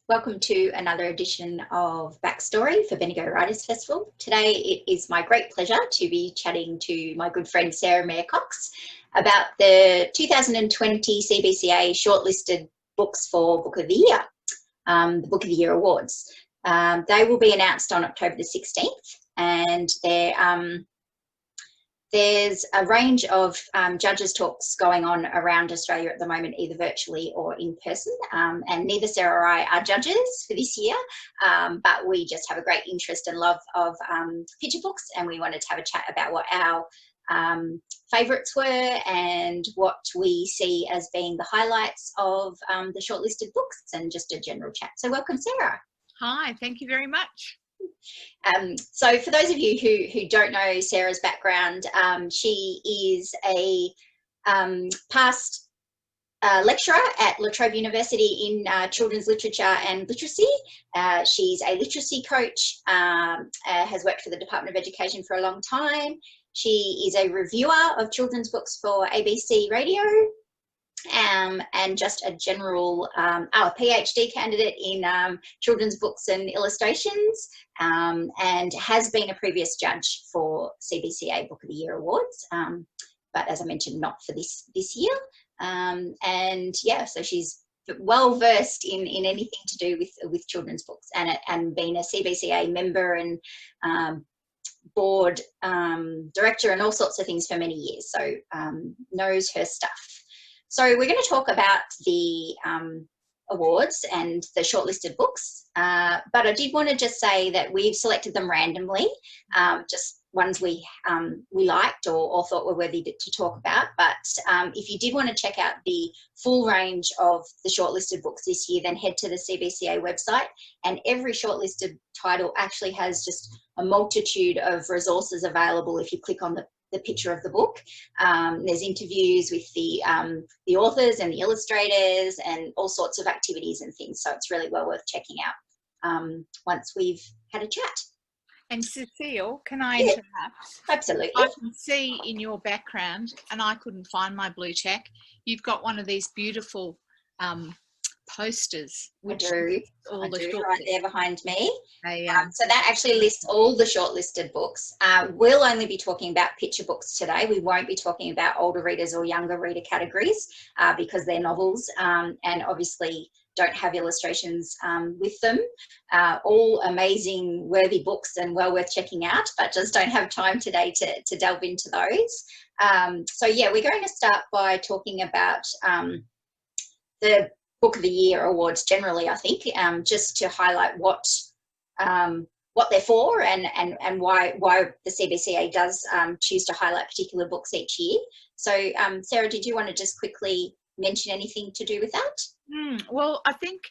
Welcome to another edition of Backstory for Bendigo Writers Festival. Today it is my great pleasure to be chatting to my good friend Sarah Mayer-Cox about the 2020 CBCA shortlisted books for Book of the Year, the Book of the Year Awards. They will be announced on October the 16th, and there's a range of judges' talks going on around Australia at the moment, either virtually or in person. And neither Sarah or I are judges for this year, but we just have a great interest and love of picture books, and we wanted to have a chat about what our favourites were and what we see as being the highlights of the shortlisted books, and just a general chat. So welcome, Sarah. Hi, thank you very much. So for those of you who don't know Sarah's background, she is a past lecturer at La Trobe University in children's literature and literacy. She's a literacy coach, has worked for the Department of Education for a long time. She is a reviewer of children's books for ABC Radio. And just a general, a PhD candidate in children's books and illustrations, and has been a previous judge for CBCA Book of the Year Awards, but as I mentioned, not for this year. And yeah, so she's well versed in anything to do with children's books, and been a CBCA member and board director and all sorts of things for many years, so knows her stuff. So we're going to talk about the awards and the shortlisted books, but I did want to just say that we've selected them randomly, just ones we liked or thought were worthy to talk about. But if you did want to check out the full range of the shortlisted books this year, then head to the CBCA website, and every shortlisted title actually has just a multitude of resources available if you click on the picture of the book. There's interviews with the authors and the illustrators and all sorts of activities and things, so it's really well worth checking out once we've had a chat. And Cecile, can I interrupt? Absolutely. I can see in your background, and I couldn't find my blue check, you've got one of these beautiful posters, which I all the do right there behind me. So that actually lists all the shortlisted books. We'll only be talking about picture books today. We won't be talking about older readers or younger reader categories because they're novels, and obviously don't have illustrations with them. All amazing, worthy books and well worth checking out, but just don't have time today to delve into those. So yeah, we're going to start by talking about the Book of the Year awards generally, I think, just to highlight what they're for and why the CBCA does choose to highlight particular books each year. So Sarah, did you want to just quickly mention anything to do with that? Well, I think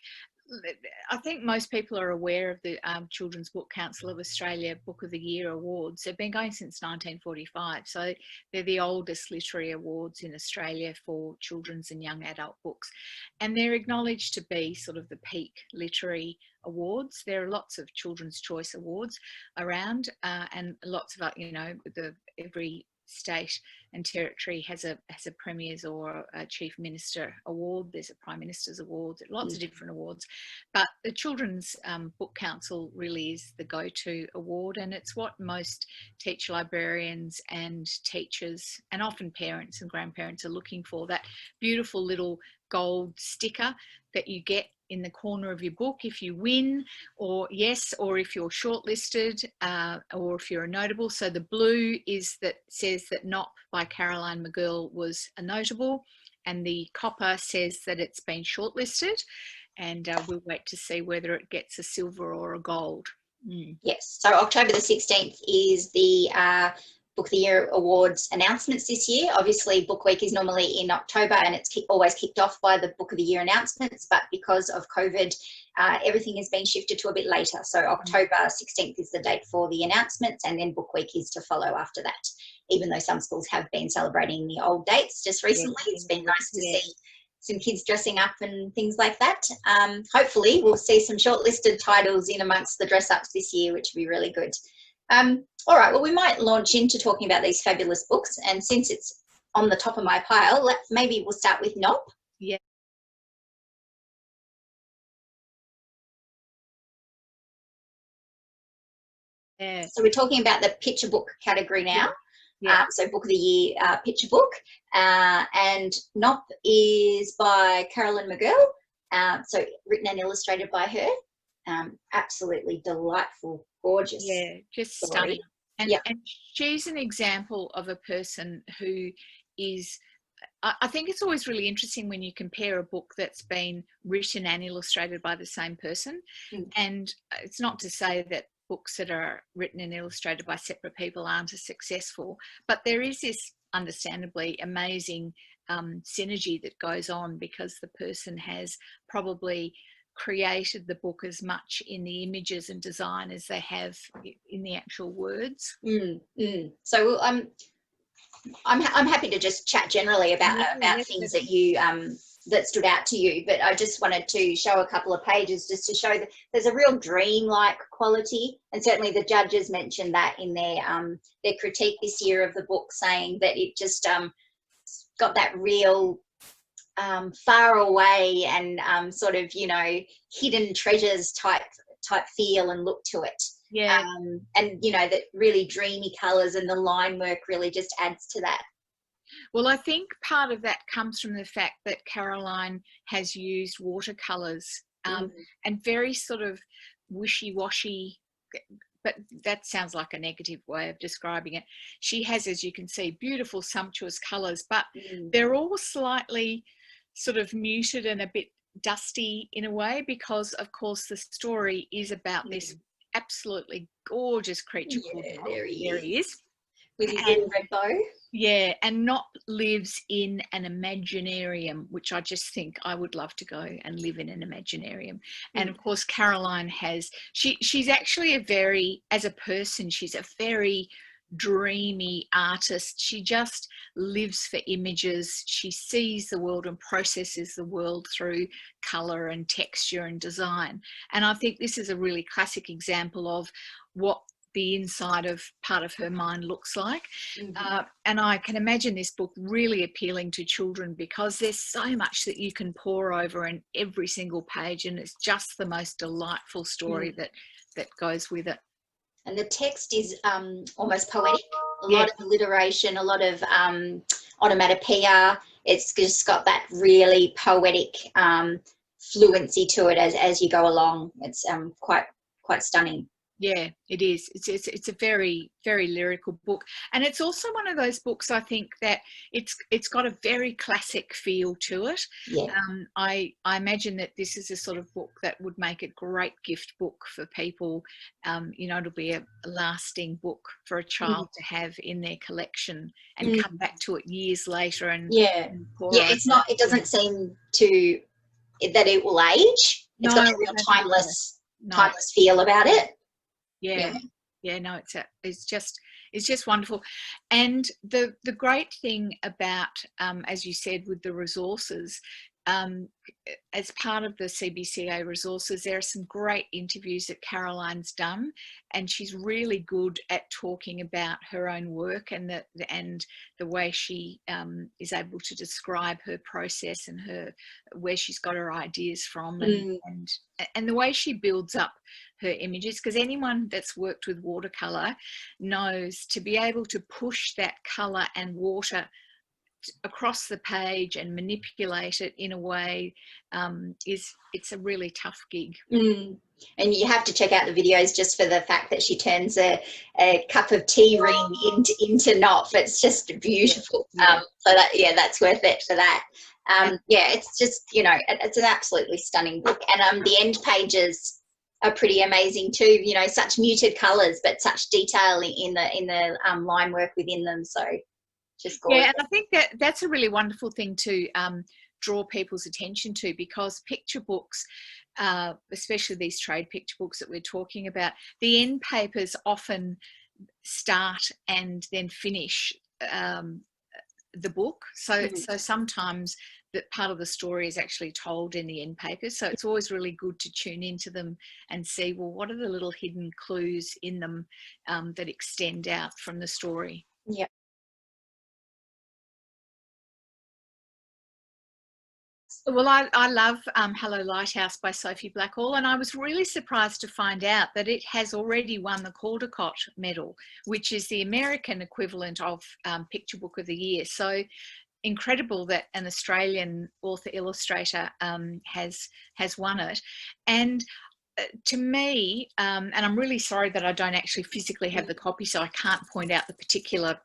most people are aware of the Children's Book Council of Australia Book of the Year Awards. They've been going since 1945, so they're the oldest literary awards in Australia for children's and young adult books, and they're acknowledged to be sort of the peak literary awards. There are lots of Children's Choice Awards around, and lots of every state and territory has a premier's or a chief minister award. There's a prime minister's award, lots of different awards, but the Children's Book Council really is the go-to award, and it's what most teacher librarians and teachers and often parents and grandparents are looking for, that beautiful little gold sticker that you get in the corner of your book if you win, or if you're shortlisted, or if you're a notable. So the blue says that Not by Caroline McGill was a notable, and the copper says that it's been shortlisted, and we'll wait to see whether it gets a silver or a gold. Yes, so October the 16th is the Book of the Year Awards announcements this year. Obviously, Book Week is normally in October, and it's always kicked off by the Book of the Year announcements, but because of COVID, everything has been shifted to a bit later. So October 16th is the date for the announcements, and then Book Week is to follow after that. Even though some schools have been celebrating the old dates just recently, it's been nice to see some kids dressing up and things like that. Hopefully, we'll see some shortlisted titles in amongst the dress-ups this year, which would be really good. All right, well, we might launch into talking about these fabulous books, and since it's on the top of my pile, maybe we'll start with Knob. Yeah. Yeah. So we're talking about the picture book category now. Yeah. So book of the year picture book. And Nop is by Carolyn McGill. So written and illustrated by her. Absolutely delightful, gorgeous. Yeah, just story. stunning. And she's an example of a person who is, I think it's always really interesting when you compare a book that's been written and illustrated by the same person. And it's not to say that books that are written and illustrated by separate people aren't as successful, but there is this understandably amazing synergy that goes on because the person has probably created the book as much in the images and design as they have in the actual words. So I'm happy to just chat generally about things that you that stood out to you, but I just wanted to show a couple of pages just to show that there's a real dream-like quality, and certainly the judges mentioned that in their critique this year of the book, saying that it just got that real far away and sort of, you know, hidden treasures type feel and look to it. Yeah. And you know, that really dreamy colours and the line work really just adds to that. Well, I think part of that comes from the fact that Caroline has used watercolours and very sort of wishy-washy, but that sounds like a negative way of describing it. She has, as you can see, beautiful, sumptuous colours, but they're all slightly sort of muted and a bit dusty in a way because, of course, the story is about this absolutely gorgeous creature called Nop. There he is. With his little red bow. Yeah, and Nop lives in an imaginarium, which I just think I would love to go and live in an imaginarium. And of course, Caroline has, she's actually as a person, she's a very dreamy artist. She just lives for images. She sees the world and processes the world through colour and texture and design. And I think this is a really classic example of what the inside of part of her mind looks like. And I can imagine this book really appealing to children because there's so much that you can pore over in every single page, and it's just the most delightful story that goes with it. And the text is almost poetic, a lot of alliteration, a lot of onomatopoeia. It's just got that really poetic fluency to it as you go along. It's quite stunning. Yeah, it is. It's a very, very lyrical book, and it's also one of those books I think that it's got a very classic feel to it. Yeah. I imagine that this is a sort of book that would make a great gift book for people. You know, it'll be a lasting book for a child to have in their collection and come back to it years later and it's not. It doesn't seem that it will age. It's got a real timeless feel about it. No, it's just wonderful. And the great thing about as you said, with the resources, as part of the CBCA resources, there are some great interviews that Caroline's done, and she's really good at talking about her own work and the way she is able to describe her process and where she's got her ideas from and the way she builds up her images, because anyone that's worked with watercolor knows to be able to push that color and water across the page and manipulate it in a way it's a really tough gig. And you have to check out the videos just for the fact that she turns a cup of tea ring into Nop. It's just beautiful. So that's worth it for that. It's just, you know, it's an absolutely stunning book, and the end pages are pretty amazing too. You know, such muted colours but such detail in the line work within them. So just gorgeous. Yeah, and I think that's a really wonderful thing to draw people's attention to, because picture books, especially these trade picture books that we're talking about, the end papers often start and then finish the book. So sometimes that part of the story is actually told in the end papers. So it's always really good to tune into them and see, well, what are the little hidden clues in them that extend out from the story. Well, I love Hello Lighthouse by Sophie Blackall, and I was really surprised to find out that it has already won the Caldecott Medal, which is the American equivalent of Picture Book of the Year. So incredible that an Australian author illustrator has won it. And to me, and I'm really sorry that I don't actually physically have the copy, so I can't point out the particular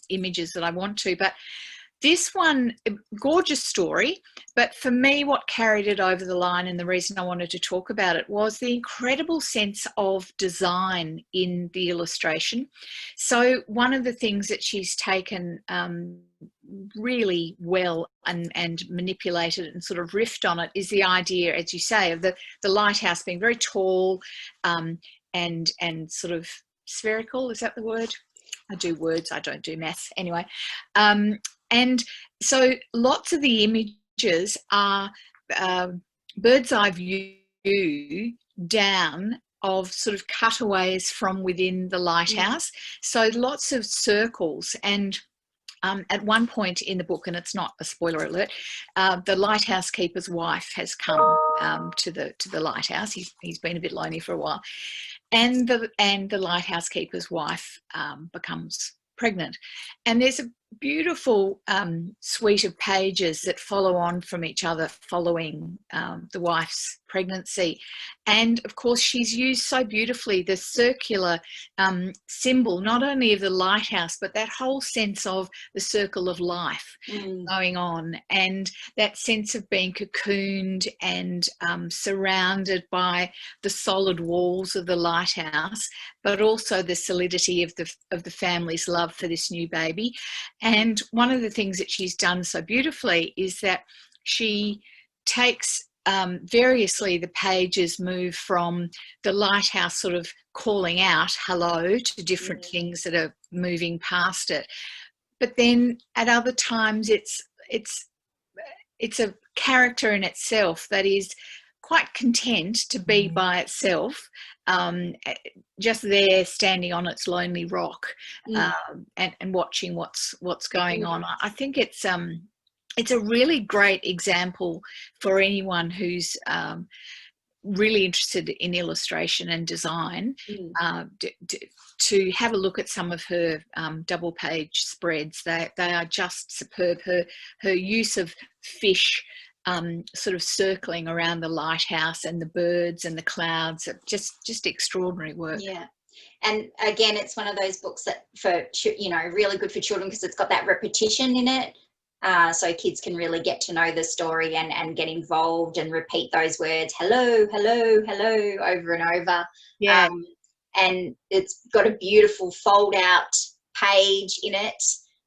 images that I want to, but this one, gorgeous story, but for me what carried it over the line, and the reason I wanted to talk about it, was the incredible sense of design in the illustration. So one of the things that she's taken really well and manipulated and sort of riffed on it is the idea, as you say, of the lighthouse being very tall and sort of spherical. Is that the word? I do words, I don't do maths. Anyway, and so lots of the images are bird's eye view down of sort of cutaways from within the lighthouse. So lots of circles. And at one point in the book, and it's not a spoiler alert, the lighthouse keeper's wife has come to the lighthouse. He's been a bit lonely for a while, and the lighthouse keeper's wife becomes pregnant, and there's a beautiful suite of pages that follow on from each other following the wife's pregnancy. And of course she's used so beautifully the circular symbol, not only of the lighthouse, but that whole sense of the circle of life going on, and that sense of being cocooned and surrounded by the solid walls of the lighthouse, but also the solidity of the family's love for this new baby. And one of the things that she's done so beautifully is that she takes variously, the pages move from the lighthouse sort of calling out hello to different things that are moving past it, but then at other times it's a character in itself that is quite content to be by itself, just there standing on its lonely rock, and watching what's going on. I think it's a really great example for anyone who's really interested in illustration and design, to have a look at some of her double page spreads. They are just superb. Her use of fish sort of circling around the lighthouse, and the birds and the clouds, are just extraordinary work. Yeah. And again, it's one of those books that really good for children, because it's got that repetition in it. So kids can really get to know the story and get involved and repeat those words, hello, hello, hello, over and over. Yeah. And it's got a beautiful fold out page in it.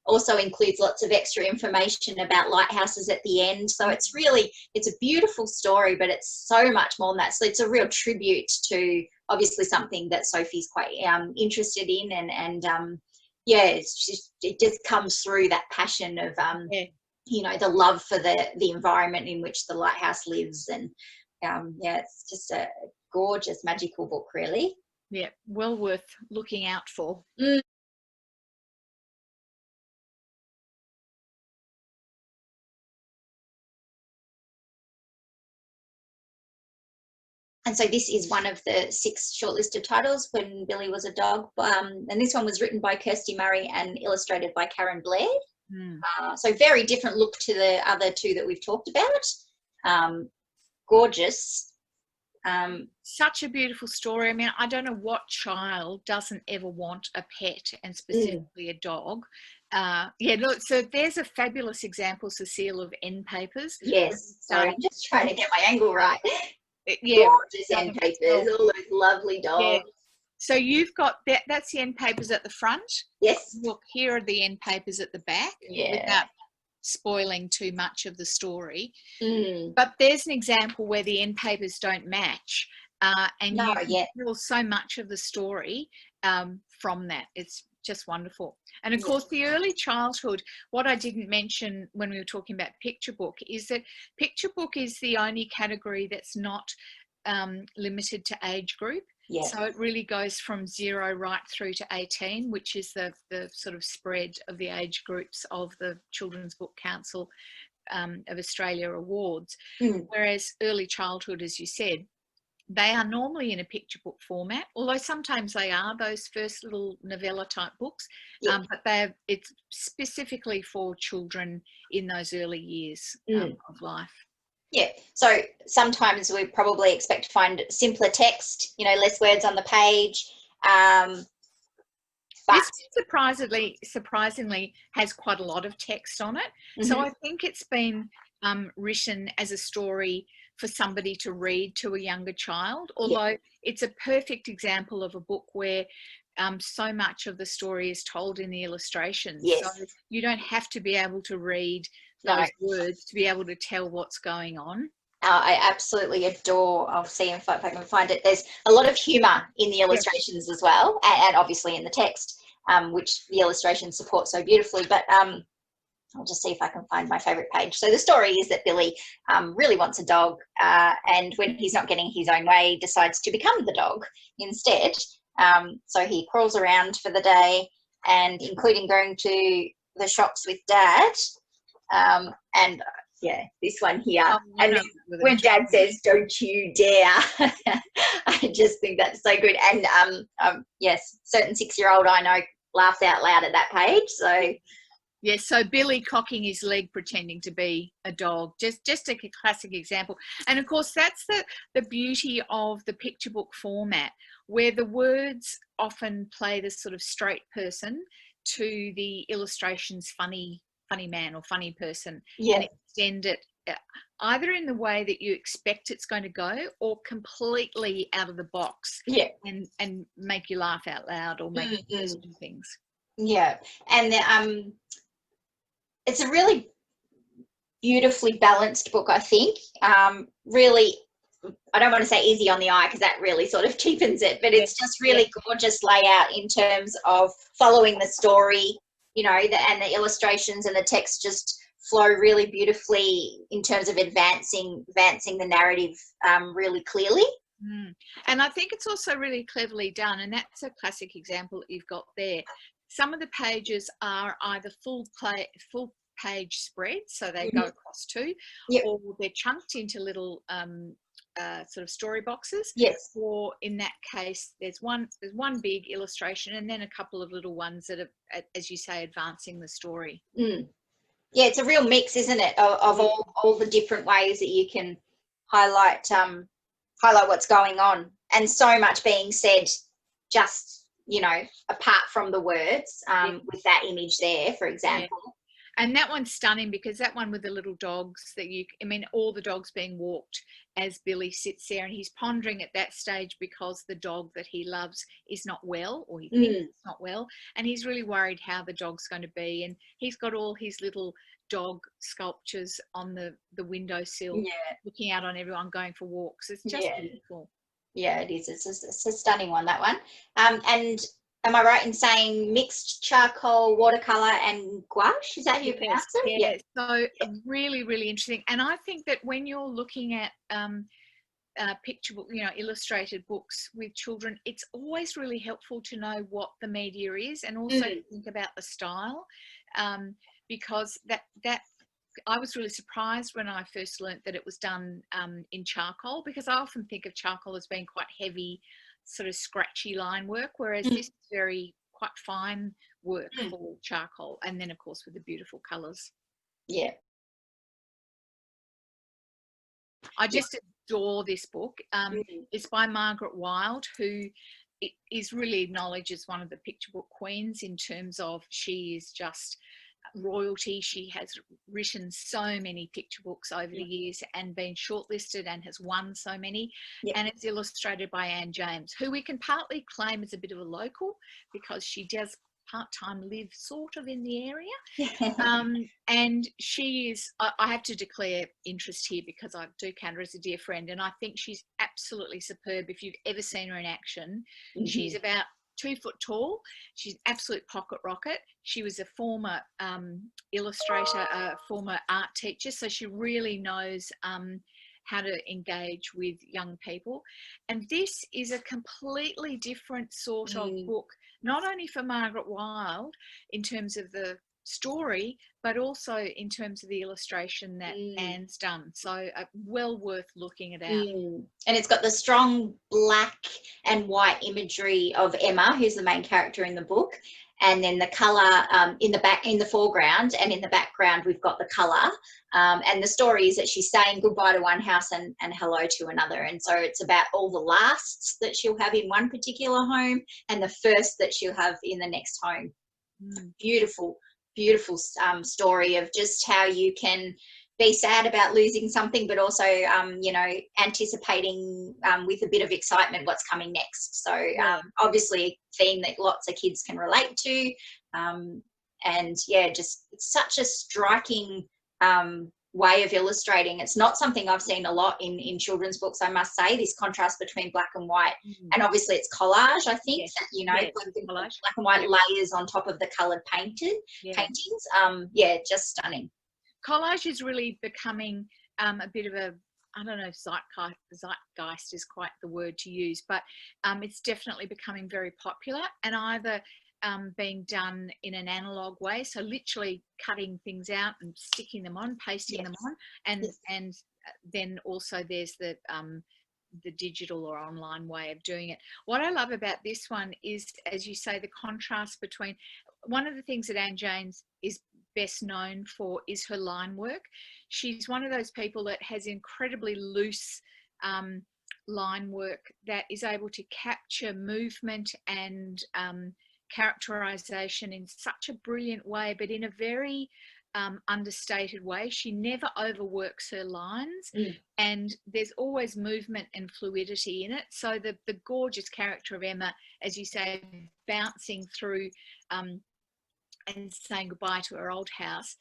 Also includes lots of extra information about lighthouses at the end. So it's a beautiful story, but it's so much more than that. So it's a real tribute to obviously something that Sophie's quite interested in, and it just comes through that passion of the love for the environment in which the lighthouse lives. And it's just a gorgeous, magical book, really. Yeah, well worth looking out for. And so this is one of the 6 shortlisted titles, When Billy Was a Dog. And this one was written by Kirsty Murray and illustrated by Karen Blair. So very different look to the other 2 that we've talked about. Gorgeous. Such a beautiful story. I mean, I don't know what child doesn't ever want a pet, and specifically a dog. Look, so there's a fabulous example, Cecile, of end papers. Yes. Sorry, I'm just trying to get my angle right. Yeah, gorgeous end papers, all those lovely dogs. Yeah. So you've got that's the end papers at the front. Yes. Look, here are the end papers at the back, without spoiling too much of the story. But there's an example where the end papers don't match, and you can tell so much of the story from that. It's just wonderful. And of course, the early childhood, what I didn't mention when we were talking about picture book, is that picture book is the only category that's not limited to age group. So it really goes from 0 right through to 18, which is the sort of spread of the age groups of the Children's Book Council Australia awards, Mm. whereas early childhood, as you said, they are normally in a picture book format, although sometimes they are those first little novella type books, Yeah. but it's specifically for children in those early years of life. Yeah, so sometimes we probably expect to find simpler text, you know, less words on the page. But this surprisingly has quite a lot of text on it. mm-hmm. So I think it's been written as a story for somebody to read to a younger child, although it's a perfect example of a book where so much of the story is told in the illustrations. Yes. So you don't have to be able to read those words to be able to tell what's going on. I absolutely adore, I'll see if I can find it, there's a lot of humour in the illustrations as well, and obviously in the text, which the illustrations support so beautifully. But I'll just see if I can find my favourite page. So the story is that Billy really wants a dog, and when he's not getting his own way, decides to become the dog instead. So he crawls around for the day, and including going to the shops with Dad, and yeah, this one here. And when Dad says, "Don't you dare," I just think that's so good. And yes, certain 6-year-old I know laughs out loud at that page. So yes, so Billy cocking his leg pretending to be a dog, just a classic example. And of course, that's the beauty of the picture book format, where the words often play this sort of straight person to the illustrations funny man or funny person, and extend it either in the way that you expect it's going to go or completely out of the box, and make you laugh out loud or make you question things. Yeah, and it's a really beautifully balanced book, I think. Really, I don't want to say easy on the eye because that really sort of cheapens it, but it's just really gorgeous layout in terms of following the story, you know, and the illustrations and the text just flow really beautifully in terms of advancing the narrative really clearly. And I think it's also really cleverly done, and that's a classic example that you've got there. Some of the pages are either full page spreads, so they go across two, or they're chunked into little sort of story boxes. Yes. Or in that case, there's one big illustration and then a couple of little ones that are, as you say, advancing the story. Yeah, it's a real mix, isn't it, of all the different ways that you can highlight what's going on, and so much being said just, you know, apart from the words, with that image there, for example. And that one's stunning because that one with the little dogs all the dogs being walked as Billy sits there, and he's pondering at that stage because the dog that he loves is not well, or he thinks it's not well, and he's really worried how the dog's going to be, and he's got all his little dog sculptures on the windowsill, looking out on everyone going for walks. It's just beautiful. Yeah, it is. It's a stunning one, that one. And am I right in saying mixed charcoal, watercolour and gouache? Is that how you pronounce it? Yeah. So really, really interesting. And I think that when you're looking at picture book, you know, illustrated books with children, it's always really helpful to know what the media is, and also think about the style, because that I was really surprised when I first learnt that it was done in charcoal, because I often think of charcoal as being quite heavy, sort of scratchy line work, whereas this is quite fine work for charcoal, and then of course with the beautiful colours. I just adore this book. It's by Margaret Wilde, who is really acknowledged as one of the picture book queens in terms of she is just royalty. She has written so many picture books over the years and been shortlisted and has won so many, and it's illustrated by Anne James, who we can partly claim as a bit of a local because she does part-time live sort of in the area. And she is, I have to declare interest here because I do count her as a dear friend, and I think she's absolutely superb. If you've ever seen her in action, she's about 2 foot tall. She's an absolute pocket rocket. She was a former illustrator, a former art teacher, so she really knows how to engage with young people. And this is a completely different sort of book, not only for Margaret Wilde in terms of the story, but also in terms of the illustration that Anne's done. So well worth looking it out. And it's got the strong black and white imagery of Emma, who's the main character in the book, and then the colour in the foreground, and in the background we've got the colour. And the story is that she's saying goodbye to one house and hello to another. And so it's about all the lasts that she'll have in one particular home and the first that she'll have in the next home. Beautiful, beautiful story of just how you can be sad about losing something, but also, you know, anticipating with a bit of excitement what's coming next. So obviously a theme that lots of kids can relate to. And yeah, just it's such a striking way of illustrating. It's not something I've seen a lot in children's books, I must say, this contrast between black and white. And obviously it's collage, I think, that, you know, black and white layers on top of the coloured paintings. Yeah, just stunning. Collage is really becoming a bit of a, I don't know if zeitgeist is quite the word to use, but it's definitely becoming very popular, and either being done in an analog way, so literally cutting things out and sticking them on, pasting them on, and then also there's the digital or online way of doing it. What I love about this one is, as you say, the contrast between, one of the things that Anne James is best known for is her line work. She's one of those people that has incredibly loose line work that is able to capture movement and characterization in such a brilliant way, but in a very understated way. She never overworks her lines, and there's always movement and fluidity in it. So the gorgeous character of Emma, as you say, bouncing through and saying goodbye to her old house,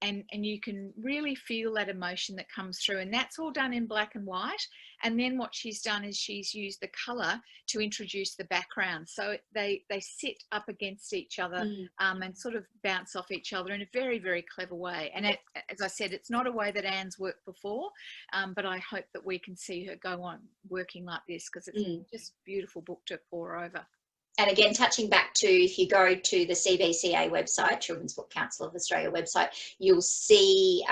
and you can really feel that emotion that comes through, and that's all done in black and white. And then what she's done is she's used the colour to introduce the background, so they sit up against each other and sort of bounce off each other in a very, very clever way. And as I said, it's not a way that Anne's worked before, but I hope that we can see her go on working like this, because it's just a beautiful book to pore over. And again, touching back to, if you go to the CBCA website, Children's Book Council of Australia website, you'll see,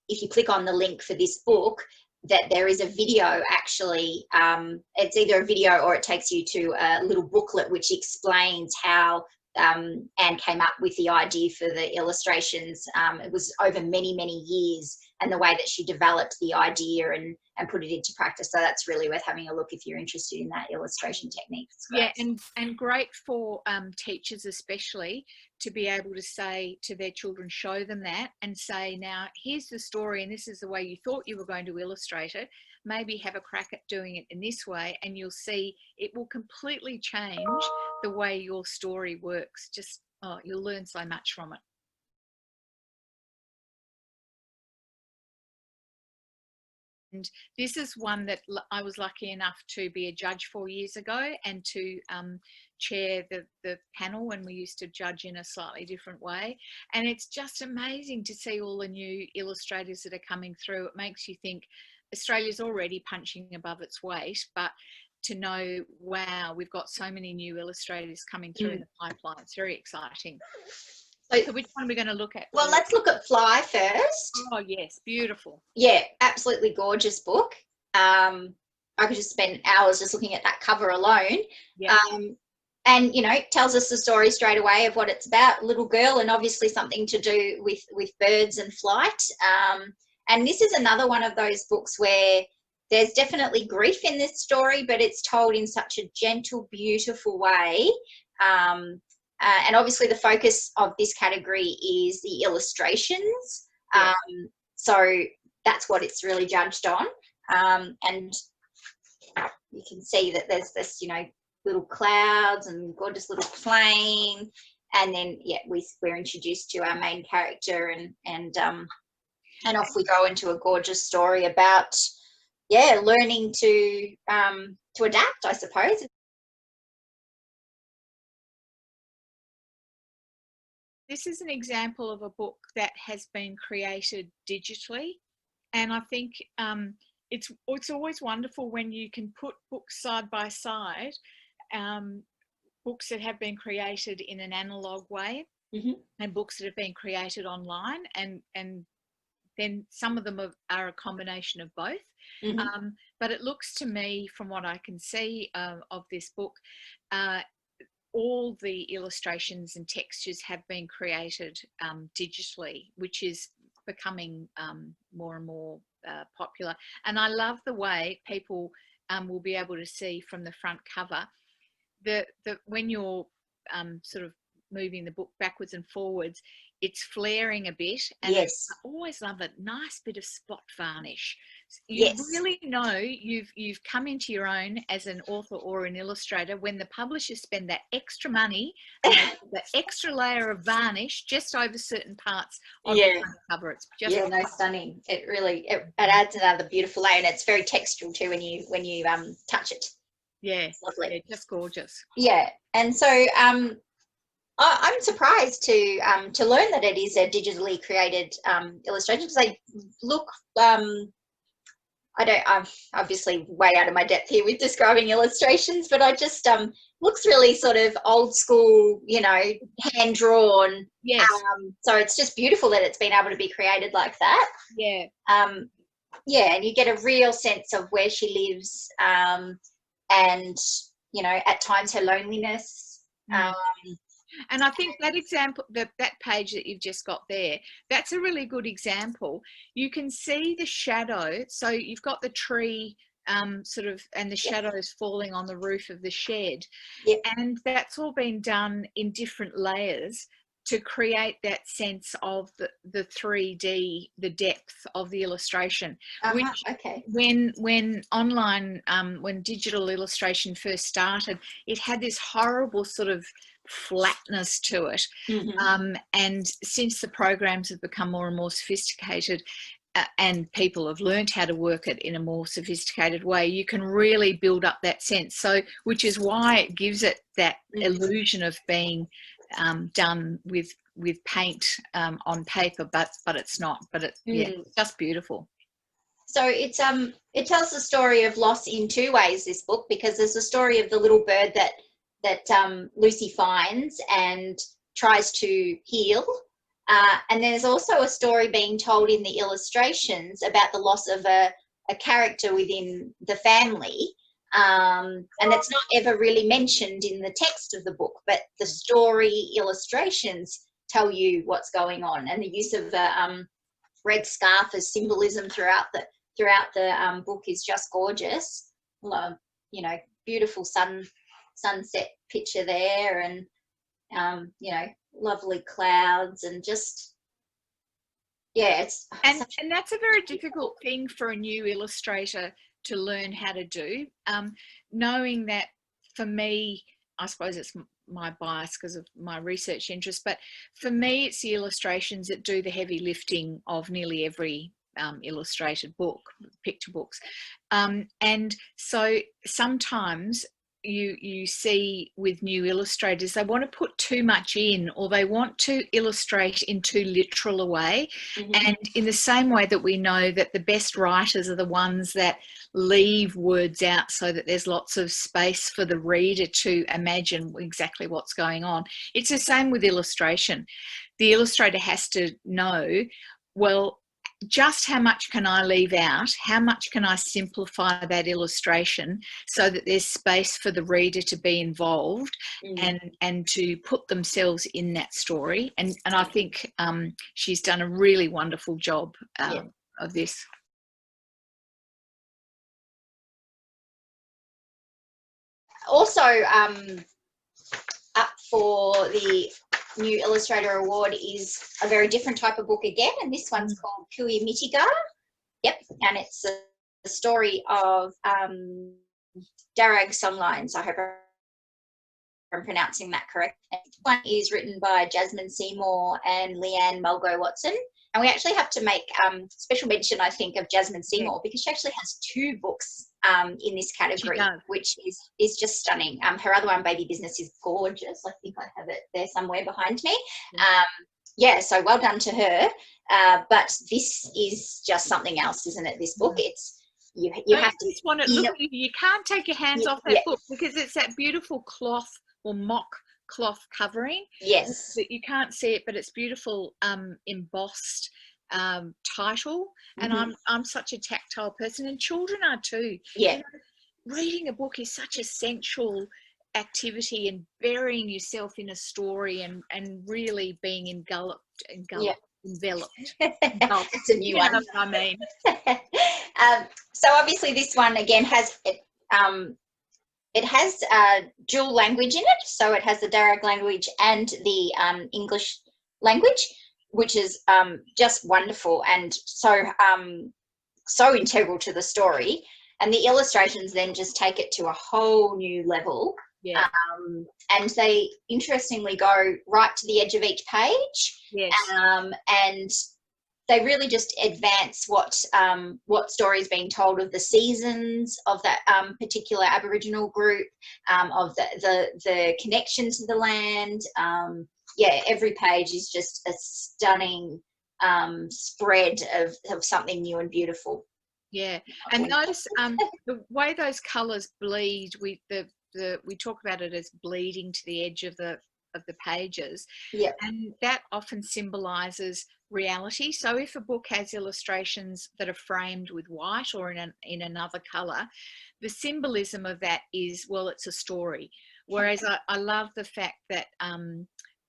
if you click on the link for this book, that there is a video actually. It's either a video or it takes you to a little booklet which explains how Anne came up with the idea for the illustrations. It was over many, many years, and the way that she developed the idea and put it into practice. So that's really worth having a look if you're interested in that illustration technique. Yeah, and great for teachers especially, to be able to say to their children, show them that and say, now here's the story and this is the way you thought you were going to illustrate it. Maybe have a crack at doing it in this way, and you'll see it will completely change the way your story works. Just, you'll learn so much from it. And this is one that I was lucky enough to be a judge 4 years ago, and to chair the panel when we used to judge in a slightly different way. And it's just amazing to see all the new illustrators that are coming through. It makes you think Australia's already punching above its weight, but to know, wow, we've got so many new illustrators coming through in the pipeline. It's very exciting. So which one are we going to look at? Well, let's look at Fly first. Oh, yes, beautiful. Yeah, absolutely gorgeous book. I could just spend hours just looking at that cover alone. Yeah. And, you know, it tells us the story straight away of what it's about. Little girl, and obviously something to do with birds and flight. And this is another one of those books where there's definitely grief in this story, but it's told in such a gentle, beautiful way. And obviously the focus of this category is the illustrations. So that's what it's really judged on. And you can see that there's this, you know, little clouds and gorgeous little plane. And then, yeah, we're introduced to our main character, and off we go into a gorgeous story about, yeah, learning to adapt, I suppose. This is an example of a book that has been created digitally, and I think it's always wonderful when you can put books side by side, books that have been created in an analog way and books that have been created online, and then some of them are a combination of both. But it looks to me, from what I can see of this book, all the illustrations and textures have been created digitally, which is becoming more and more popular. And I love the way people will be able to see from the front cover that when you're sort of moving the book backwards and forwards, it's flaring a bit, and I always love a nice bit of spot varnish. You really know you've come into your own as an author or an illustrator when the publishers spend that extra money, the extra layer of varnish just over certain parts on the front cover. It's just stunning. It really it adds another beautiful layer, and it's very textural too when you touch it. It's lovely. Yeah, just gorgeous. Yeah, and so I'm surprised to learn that it is a digitally created illustration, because they look. I'm obviously way out of my depth here with describing illustrations, but I just looks really sort of old school, hand drawn. Yes. So it's just beautiful that it's been able to be created like that. Yeah. And you get a real sense of where she lives, and at times her loneliness. And I think that example, that page that you've just got there, that's a really good example. You can see the shadow. So you've got the tree sort of, and the shadows falling on the roof of the shed. And that's all been done in different layers to create that sense of the 3D, the depth of the illustration. Which when online, when digital illustration first started, it had this horrible sort of flatness to it. And since the programs have become more and more sophisticated, and people have learned how to work it in a more sophisticated way, you can really build up that sense. So, which is why it gives it that illusion of being done with paint on paper, but it's not. But it's just beautiful. So it's it tells the story of loss in two ways, this book, because there's a story of the little bird that Lucy finds and tries to heal. And there's also a story being told in the illustrations about the loss of a character within the family. And that's not ever really mentioned in the text of the book, but the story illustrations tell you what's going on. And the use of the red scarf as symbolism throughout the book is just gorgeous. Beautiful sunset picture there, and lovely clouds, and just it's and that's a very difficult thing for a new illustrator to learn how to do, knowing that, for me, I suppose it's my bias because of my research interest, but for me it's the illustrations that do the heavy lifting of nearly every illustrated book, picture books, and so sometimes you see with new illustrators, they want to put too much in, or they want to illustrate in too literal a way. And in the same way that we know that the best writers are the ones that leave words out so that there's lots of space for the reader to imagine exactly what's going on, it's the same with illustration. The illustrator has to know, well, just how much can I leave out? How much can I simplify that illustration so that there's space for the reader to be involved and to put themselves in that story? And I think she's done a really wonderful job of this. Also, up for the New Illustrator Award is a very different type of book again, and this one's called Kui Mitiga. And it's a story of Darag Songlines. I hope I'm pronouncing that correct. And this one is written by Jasmine Seymour and Leanne Mulgo Watson. And we actually have to make special mention, I think, of Jasmine Seymour, because she actually has 2 books in this category, which is just stunning. Her other one, Baby Business, is gorgeous. I think I have it there somewhere behind me. So well done to her. But this is just something else, isn't it? This book, it's you have to want to look. You can't take your hands off that book, because it's that beautiful cloth or mock cloth covering. Yes. You can't see it, but it's beautiful embossed title. And I'm such a tactile person, and children are too. Yeah. You know, reading a book is such essential activity, and burying yourself in a story and really being enveloped. That's a new one. Know what I mean. So obviously this one again has it has dual language in it, so it has the Darug language and the English language, which is just wonderful and so integral to the story. And the illustrations then just take it to a whole new level. Yeah. And they interestingly go right to the edge of each page. Yes. And they really just advance what story is being told of the seasons of that particular Aboriginal group, of the connection to the land. Yeah, every page is just a stunning spread of something new and beautiful. Yeah, and notice the way those colours bleed. We talk about it as bleeding to the edge of the pages. Yeah, and that often symbolises reality. So if a book has illustrations that are framed with white or in another colour, the symbolism of that is, well, it's a story. Whereas I love the fact that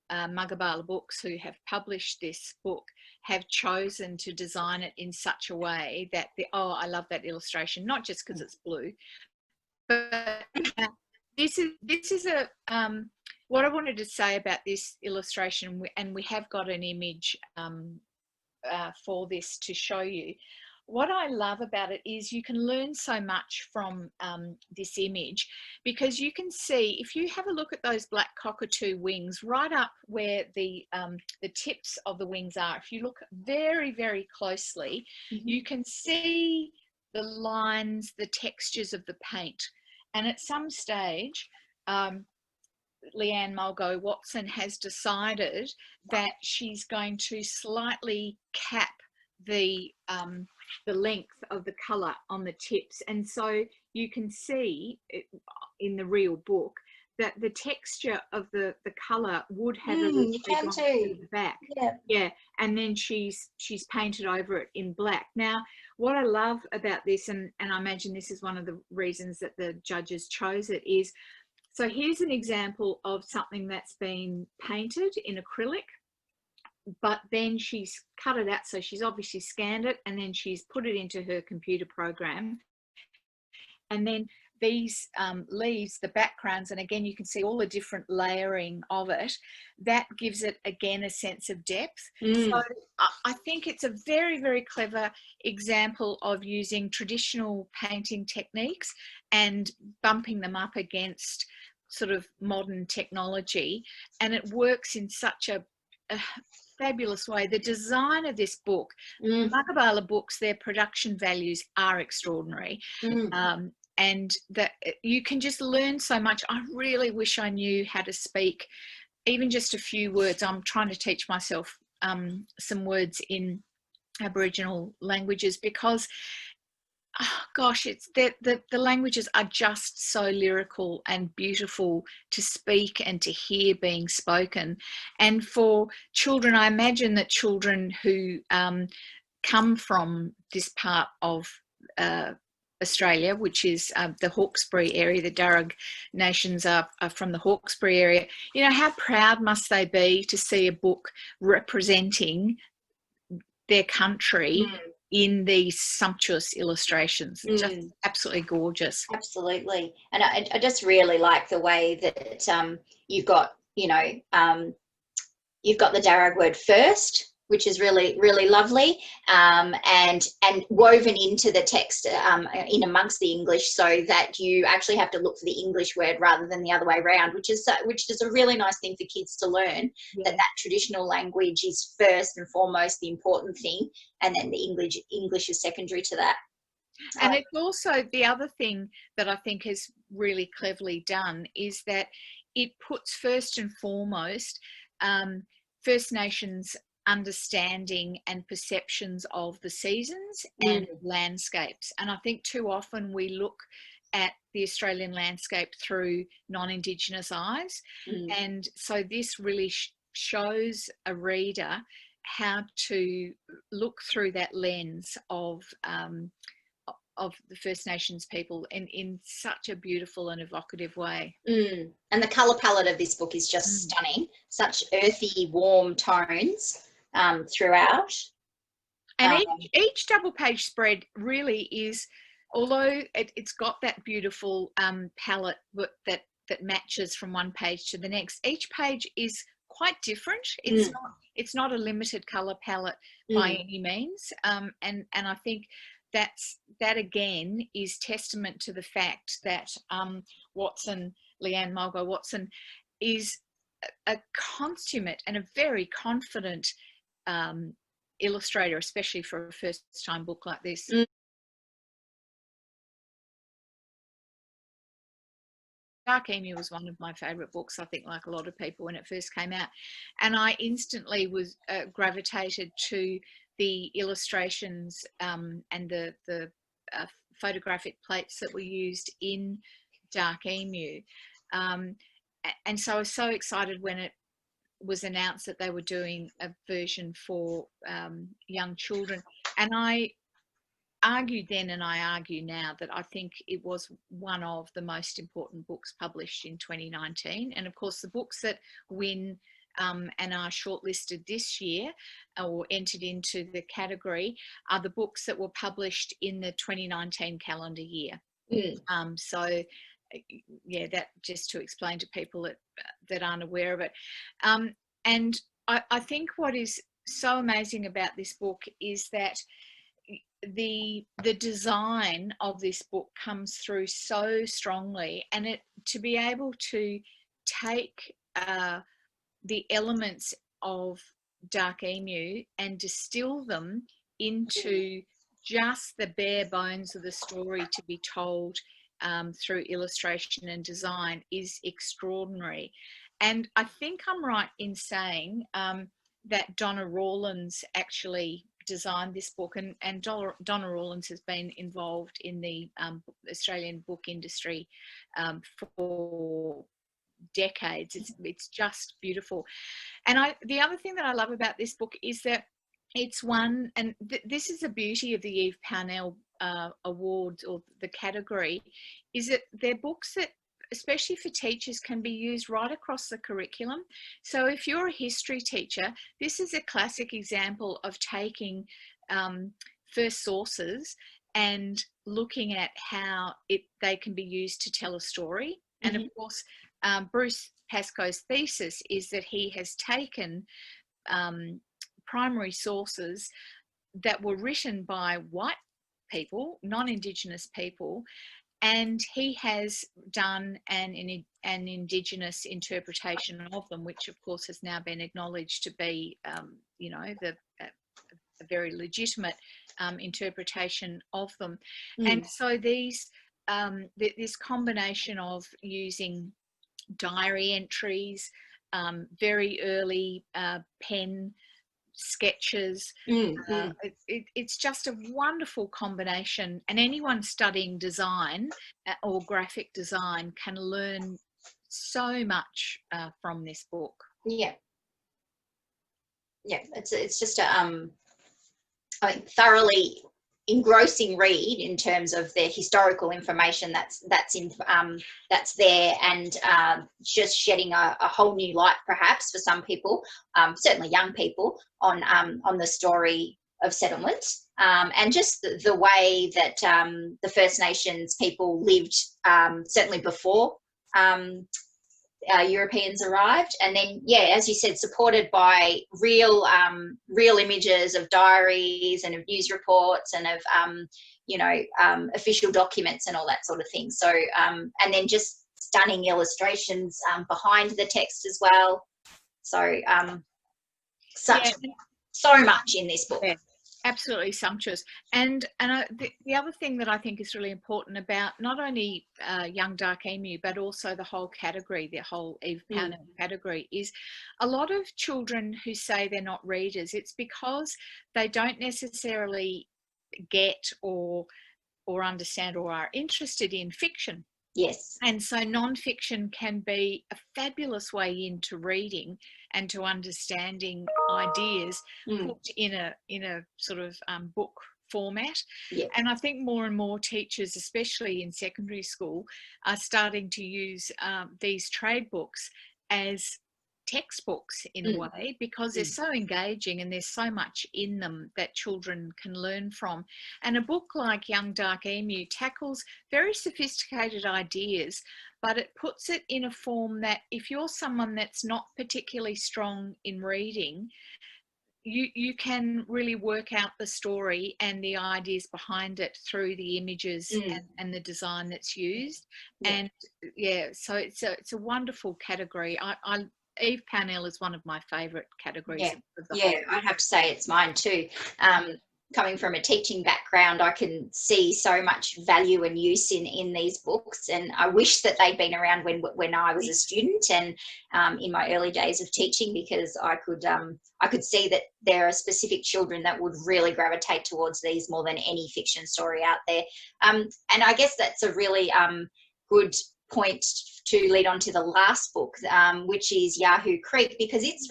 Mugabala Books, who have published this book, have chosen to design it in such a way that I love that illustration, not just because it's blue, but this is a what I wanted to say about this illustration, and we have got an image for this to show you. What I love about it is you can learn so much from this image, because you can see, if you have a look at those black cockatoo wings, right up where the tips of the wings are, if you look very, very closely, you can see the lines, the textures of the paint. And at some stage, Leanne Mulgo Watson has decided that she's going to slightly cap the length of the colour on the tips, and so you can see in the real book that the texture of the colour would have you can gone too. to the back. Yeah, and then she's painted over it in black. Now, what I love about this, and I imagine this is one of the reasons that the judges chose it, is, so here's an example of something that's been painted in acrylic, but then she's cut it out. So she's obviously scanned it, and then she's put it into her computer program. And then these leaves, the backgrounds, and again, you can see all the different layering of it. That gives it, again, a sense of depth. So I think it's a very, very clever example of using traditional painting techniques and bumping them up against sort of modern technology. And it works in such a fabulous way. The design of this book, Mugabala Books, their production values are extraordinary. And that you can just learn so much. I really wish I knew how to speak even just a few words. I'm trying to teach myself some words in Aboriginal languages, because gosh, it's the languages are just so lyrical and beautiful to speak and to hear being spoken. And for children, I imagine that children who come from this part of Australia, which is the Hawkesbury area, the Darug nations are from the Hawkesbury area, you know, how proud must they be to see a book representing their country in these sumptuous illustrations. Just absolutely gorgeous. Absolutely. And I just really like the way that you've got, you know, you've got the Darug word first, which is really, really lovely, and woven into the text in amongst the English, so that you actually have to look for the English word rather than the other way around, which is a really nice thing for kids to learn, that traditional language is first and foremost the important thing, and then the English is secondary to that. And it's also, the other thing that I think is really cleverly done is that it puts first and foremost First Nations understanding and perceptions of the seasons and landscapes. And I think too often we look at the Australian landscape through non-Indigenous eyes. And so this really shows a reader how to look through that lens of the First Nations people in such a beautiful and evocative way. And the colour palette of this book is just stunning. Such earthy, warm tones throughout. And each double page spread really is, although it's got that beautiful palette that matches from one page to the next, each page is quite different. It's not a limited colour palette by any means. And I think that again is testament to the fact that Leanne Mulgo Watson is a consummate and a very confident illustrator, especially for a first time book like this. Dark Emu was one of my favourite books, I think, like a lot of people, when it first came out, and I instantly was gravitated to the illustrations and the photographic plates that were used in Dark Emu, and so I was so excited when it was announced that they were doing a version for young children. And I argued then, and I argue now, that I think it was one of the most important books published in 2019. And of course, the books that win and are shortlisted this year or entered into the category are the books that were published in the 2019 calendar year. So yeah, that just to explain to people that aren't aware of it. And I think what is so amazing about this book is that the design of this book comes through so strongly, and to be able to take the elements of Dark Emu and distill them into just the bare bones of the story to be told through illustration and design is extraordinary. And I think I'm right in saying that Donna Rawlins actually designed this book, and Donna Rawlins has been involved in the Australian book industry for decades. It's just beautiful. And the other thing that I love about this book is that it's one, and this is the beauty of the Eve Pownell Awards, or the category, is that they're books that, especially for teachers, can be used right across the curriculum. So if you're a history teacher, this is a classic example of taking first sources and looking at how they can be used to tell a story. And of course, Bruce Pascoe's thesis is that he has taken primary sources that were written by white people, non-Indigenous people, and he has done an Indigenous interpretation of them, which of course has now been acknowledged to be, you know, a very legitimate interpretation of them. And so this combination of using diary entries, very early pen sketches, it's just a wonderful combination, and anyone studying design or graphic design can learn so much from this book. It's just a I think thoroughly engrossing read in terms of the historical information that's there, and just shedding a whole new light, perhaps for some people, certainly young people, on the story of settlement, and just the way that the First Nations people lived, certainly before Europeans arrived, and then, yeah, as you said, supported by real images of diaries and of news reports and of official documents and all that sort of thing. So and then just stunning illustrations behind the text as well. So so much in this book. Yeah. Absolutely sumptuous. And the other thing that I think is really important about not only Young Dark Emu, but also the whole category, the whole Eve Pownell category, is a lot of children who say they're not readers, it's because they don't necessarily get or or understand or are interested in fiction. Yes. And so non-fiction can be a fabulous way into reading and to understanding ideas put in a sort of book format. Yeah. And I think more and more teachers, especially in secondary school, are starting to use these trade books as textbooks in a way, because they're so engaging and there's so much in them that children can learn from. And a book like Young Dark Emu tackles very sophisticated ideas, but it puts it in a form that if you're someone that's not particularly strong in reading, you can really work out the story and the ideas behind it through the images and the design that's used. And yeah, so it's a wonderful category. Eve Pownell is one of my favourite categories of the whole. I have to say it's mine too. Coming from a teaching background, I can see so much value and use in these books, and I wish that they'd been around when I was a student and in my early days of teaching, because I could see that there are specific children that would really gravitate towards these more than any fiction story out there. And I guess that's a really good point to lead on to the last book, which is Yahoo Creek, because it's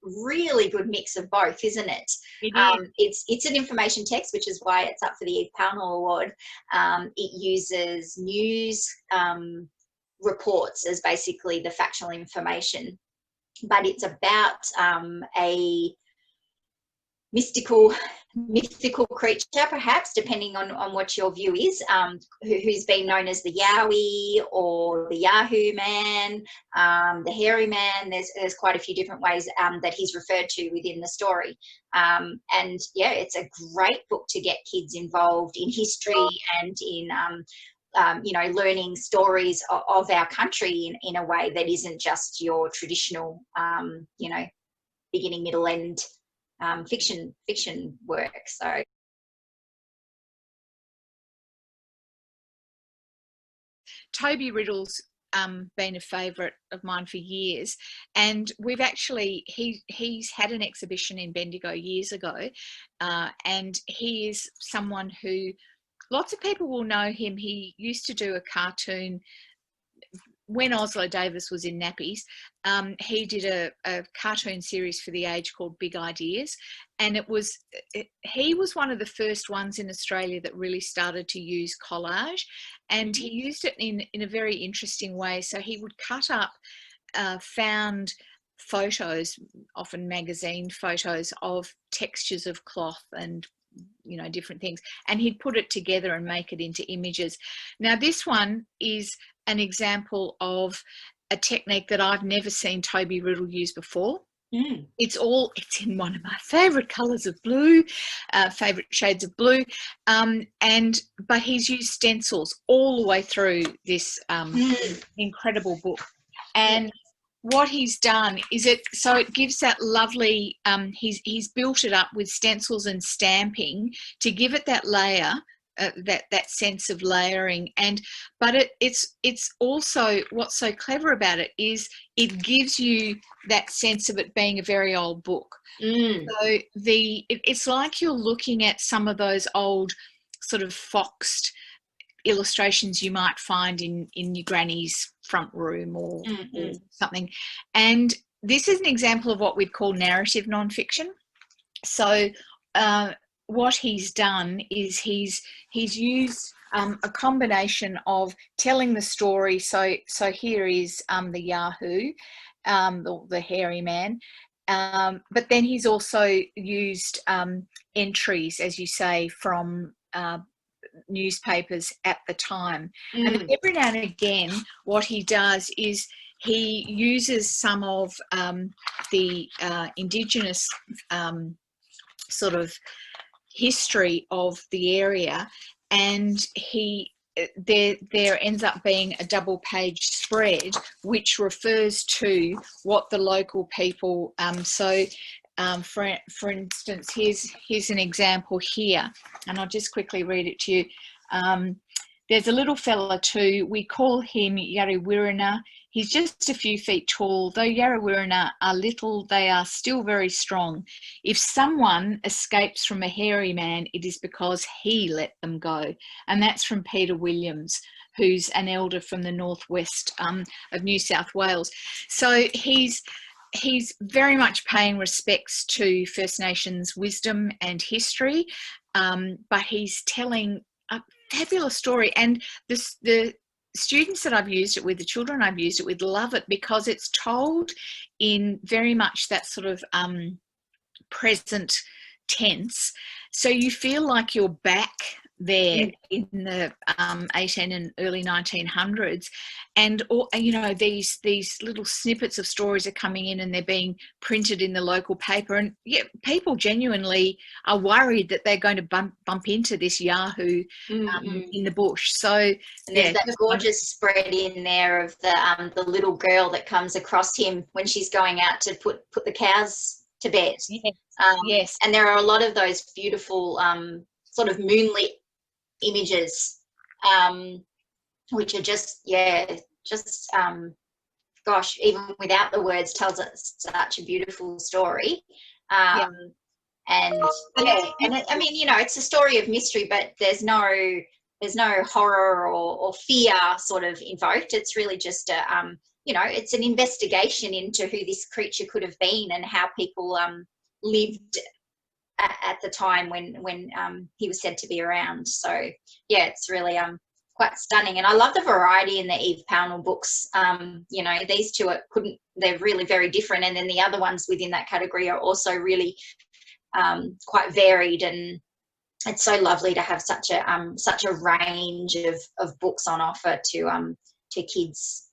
really good mix of both, isn't it? It is. It's an information text, which is why it's up for the Eve Pownell Award. It uses news reports as basically the factual information, but it's about a mythical creature, perhaps, depending on what your view is, who's been known as the Yowie or the Yahoo Man, the Hairy Man. There's quite a few different ways that he's referred to within the story. And yeah, it's a great book to get kids involved in history and in learning stories of our country in a way that isn't just your traditional, beginning, middle, end fiction work. So Toby Riddle's been a favourite of mine for years, and we've actually he's had an exhibition in Bendigo years ago, and he is someone who lots of people will know him. He used to do a cartoon when Oslo Davis was in nappies. He did a cartoon series for the age called Big Ideas, and he was one of the first ones in Australia that really started to use collage, and he used it in a very interesting way. So he would cut up found photos, often magazine photos, of textures of cloth and different things, and he'd put it together and make it into images. Now this one is an example of a technique that I've never seen Toby Riddle use before. It's in one of my favourite colours of blue, favourite shades of blue, but he's used stencils all the way through this incredible book. And what he's done is it gives that lovely, he's built it up with stencils and stamping to give it that layer, that sense of layering. But it's also, what's so clever about it is it gives you that sense of it being a very old book. So it's like you're looking at some of those old sort of foxed illustrations you might find in your granny's front room or something. And this is an example of what we'd call narrative nonfiction. So what he's done is he's used a combination of telling the story. So here is the Yahoo, the Hairy Man, but then he's also used entries, as you say, from newspapers at the time. And every now and again what he does is he uses some of the Indigenous sort of history of the area, and there ends up being a double page spread which refers to what the local people for instance, here's an example here, and I'll just quickly read it to you. There's a little fella too. We call him Yarriwirrina. He's just a few feet tall. Though Yarrawirrana are little, they are still very strong. If someone escapes from a hairy man, it is because he let them go. And that's from Peter Williams, who's an elder from the northwest of New South Wales. So he's very much paying respects to First Nations wisdom and history, but he's telling a fabulous story. And the students that I've used it with, the children I've used it with, love it because it's told in very much that sort of present tense. So you feel like you're back there in the 18 and early 1900s, and you know, these little snippets of stories are coming in and they're being printed in the local paper, and yeah, people genuinely are worried that they're going to bump into this Yahoo in the bush. So and there's that gorgeous spread in there of the little girl that comes across him when she's going out to put the cows to bed. Yes. Yes, and there are a lot of those beautiful sort of moonlit images, which are just gosh, even without the words, tells us such a beautiful story. And I mean, you know, it's a story of mystery, but there's no horror or fear sort of invoked. It's really just you know, it's an investigation into who this creature could have been and how people lived at the time when he was said to be around. So yeah, it's really quite stunning, and I love the variety in the Eve Pownall books. You know, these two they're really very different, and then the other ones within that category are also really quite varied, and it's so lovely to have such a range of books on offer to kids,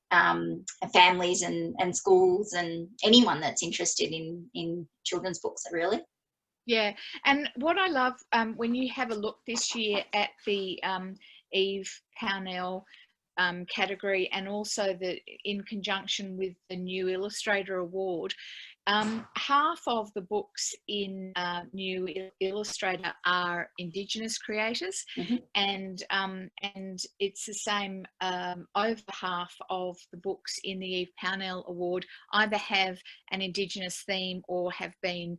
families and schools, and anyone that's interested in children's books, really. Yeah, and what I love when you have a look this year at the Eve Pownall category, and also in conjunction with the New Illustrator Award, half of the books in New Illustrator are Indigenous creators, and it's the same. Over half of the books in the Eve Pownall Award either have an Indigenous theme or have been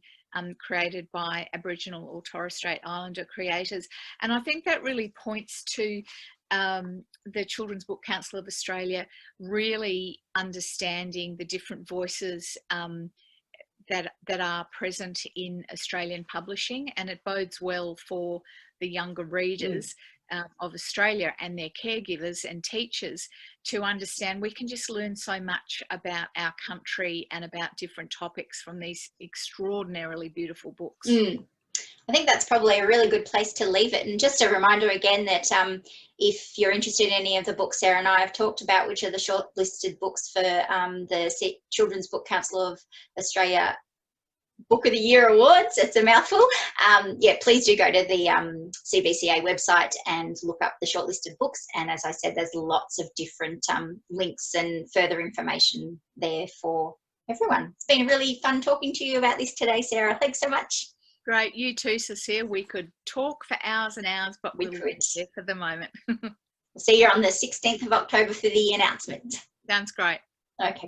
created by Aboriginal or Torres Strait Islander creators. And I think that really points to the Children's Book Council of Australia really understanding the different voices that are present in Australian publishing, and it bodes well for the younger readers of Australia and their caregivers and teachers to understand we can just learn so much about our country and about different topics from these extraordinarily beautiful books. I think that's probably a really good place to leave it. And just a reminder again that if you're interested in any of the books Sarah and I have talked about, which are the shortlisted books for the Children's Book Council of Australia Book of the Year Awards, it's a mouthful, yeah, please do go to the CBCA website and look up the shortlisted books. And as I said, there's lots of different links and further information there for everyone. It's been really fun talking to you about this today, Sarah. Thanks so much. Great. You too, Cecile. We could talk for hours and hours, but we'll leave it there for the moment. We'll see you on the 16th of October for the announcement. Sounds great. Okay.